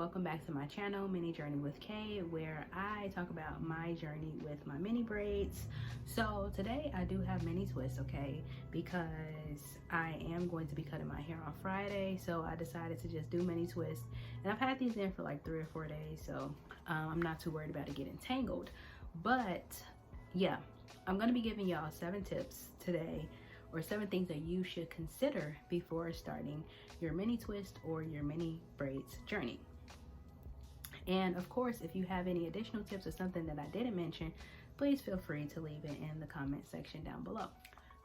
welcome back to my channel, Mini Journey with Kay, where I talk about my journey with my mini braids. So today I do have mini twists, okay, because I am going to be cutting my hair on Friday, so I decided to just do mini twists. And I've had these in for like 3 or 4 days, so I'm not too worried about it getting tangled. But yeah, I'm gonna be giving y'all 7 tips today, or 7 things that you should consider before starting your mini twist or your mini braids journey. And of course, if you have any additional tips or something that I didn't mention, please feel free to leave it in the comment section down below.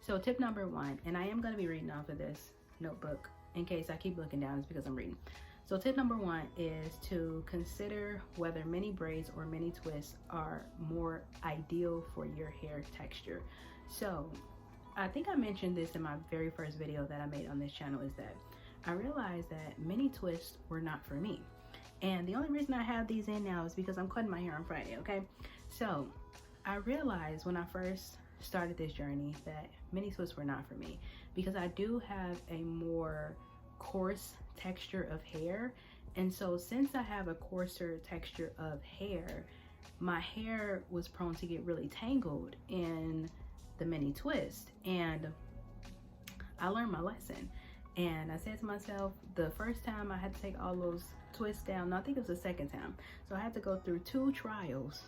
So tip number 1, and I am going to be reading off of this notebook in case I keep looking down, it's because I'm reading. So tip number 1 is to consider whether mini braids or mini twists are more ideal for your hair texture. So I think I mentioned this in my very first video that I made on this channel, is that I realized that mini twists were not for me. And the only reason I have these in now is because I'm cutting my hair on Friday, okay? So I realized when I first started this journey that mini twists were not for me, because I do have a more coarse texture of hair. And so since I have a coarser texture of hair, my hair was prone to get really tangled in the mini twist. And I learned my lesson, and I said to myself, the first time I had to take all those twists down, no, I think it was the second time, so I had to go through two trials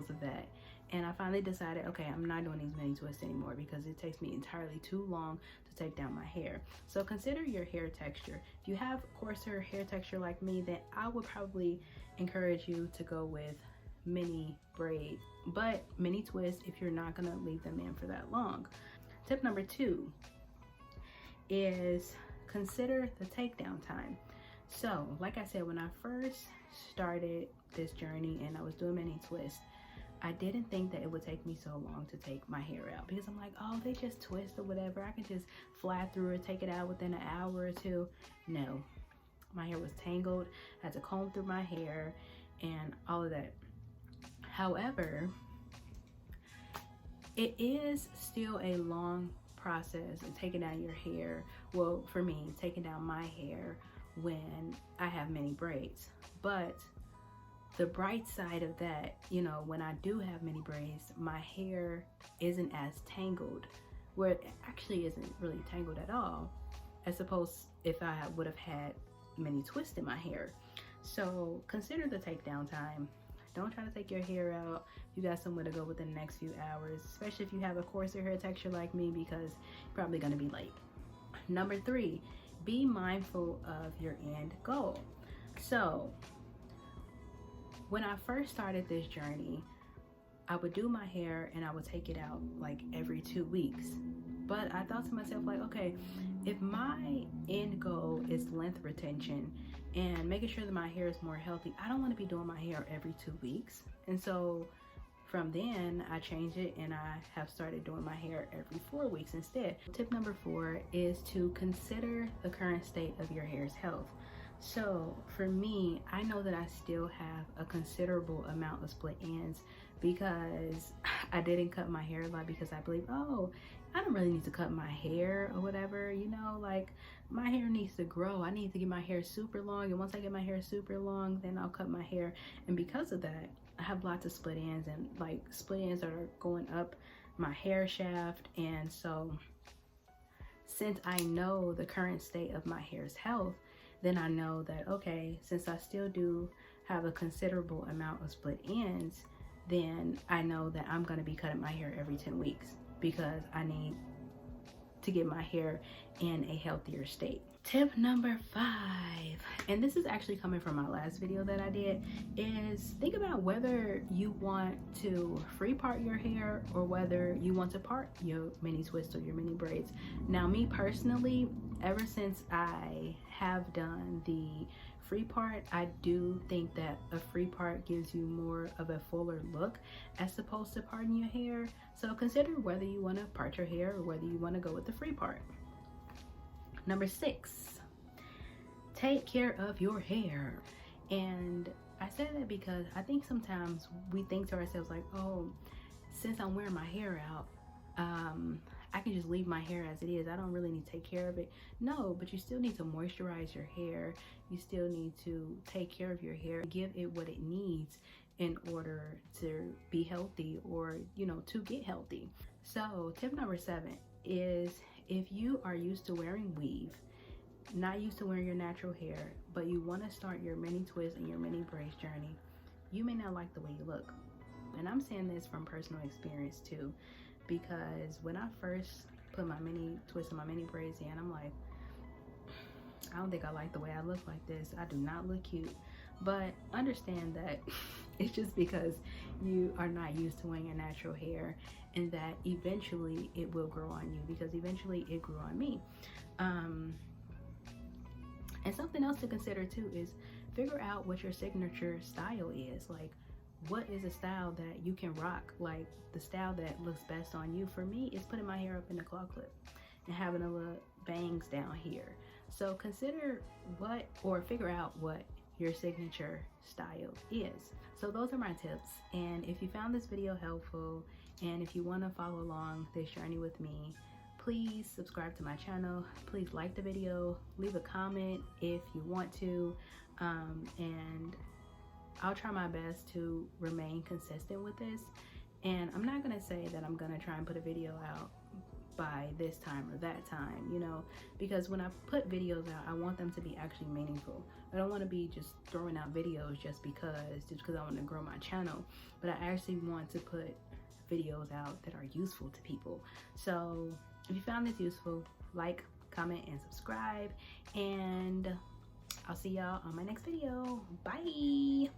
of that, and I finally decided, okay, I'm not doing these mini twists anymore because it takes me entirely too long to take down my hair. So consider your hair texture. If you have coarser hair texture like me, then I would probably encourage you to go with mini braid, but mini twist if you're not gonna leave them in for that long. Tip number 2 is consider the takedown time. So like I said, when I first started this journey and I was doing mini twist, I didn't think that it would take me so long to take my hair out, because I'm like, oh, they just twist or whatever, I can just fly through or take it out within an hour or 2. No, my hair was tangled, I had to comb through my hair and all of that. However, it is still a long process of taking down your hair. Well, for me, taking down my hair when I have mini braids. But the bright side of that, you know, when I do have mini braids, my hair isn't as tangled, where it actually isn't really tangled at all, as opposed if I would have had mini twist in my hair. So consider the takedown time. Don't try to take your hair out if you got somewhere to go within the next few hours, especially if you have a coarser hair texture like me, because you're probably going to be late. Number 3, be mindful of your end goal. So when I first started this journey, I would do my hair and I would take it out like every 2 weeks. But I thought to myself, like, okay, if my end goal is length retention and making sure that my hair is more healthy, I don't want to be doing my hair every 2 weeks. And so from then I changed it and I have started doing my hair every 4 weeks instead. Tip number 4 is to consider the current state of your hair's health. So for me, I know that I still have a considerable amount of split ends because I didn't cut my hair a lot, because I believe, oh, I don't really need to cut my hair or whatever, you know, like my hair needs to grow. I need to get my hair super long, and once I get my hair super long, then I'll cut my hair. And because of that, I have lots of split ends, and like split ends are going up my hair shaft. And so since I know the current state of my hair's health, then I know that, okay, since I still do have a considerable amount of split ends, then I know that I'm going to be cutting my hair every 10 weeks because I need to get my hair in a healthier state. Tip number 5, and this is actually coming from my last video that I did, is think about whether you want to free part your hair or whether you want to part your mini twist or your mini braids. Now, me personally, ever since I have done the free part, I do think that a free part gives you more of a fuller look as opposed to parting your hair. So consider whether you want to part your hair or whether you want to go with the free part. Number 6, take care of your hair. And I say that because I think sometimes we think to ourselves like, oh, since I'm wearing my hair out, I can just leave my hair as it is. I don't really need to take care of it. No, but you still need to moisturize your hair. You still need to take care of your hair, give it what it needs in order to be healthy, or, you know, to get healthy. So tip number 7 is, if you are used to wearing weave, not used to wearing your natural hair, but you want to start your mini twist and your mini braids journey, you may not like the way you look. And I'm saying this from personal experience too, because when I first put my mini twist and my mini braids in, I'm like, I don't think I like the way I look like this. I do not look cute. But understand that it's just because you are not used to wearing your natural hair, and that eventually it will grow on you, because eventually it grew on me. And something else to consider too is figure out what your signature style is. Like, what is a style that you can rock? Like, the style that looks best on you. For me, it's putting my hair up in a claw clip and having a little bangs down here. So consider what, or figure out what your signature style is. So those are my tips. And if you found this video helpful, and if you want to follow along this journey with me, please subscribe to my channel. Please like the video, leave a comment if you want to, and I'll try my best to remain consistent with this. And I'm not gonna say that I'm gonna try and put a video out by this time or that time, you know, because when I put videos out, I want them to be actually meaningful. I don't want to be just throwing out videos just because I want to grow my channel, but I actually want to put videos out that are useful to people. So if you found this useful, like, comment, and subscribe, and I'll see y'all on my next video. Bye.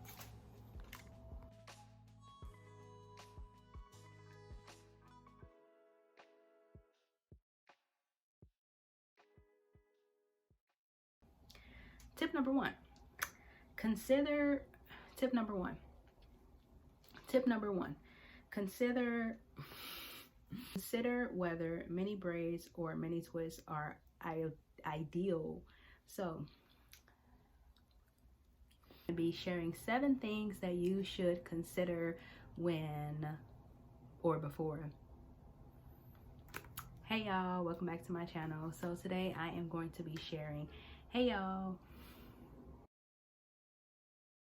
Tip number 1. Consider whether mini braids or mini twists are ideal. So I'll be sharing 7 things that you should consider when or before. Hey y'all, welcome back to my channel. So today I am going to be sharing, hey y'all,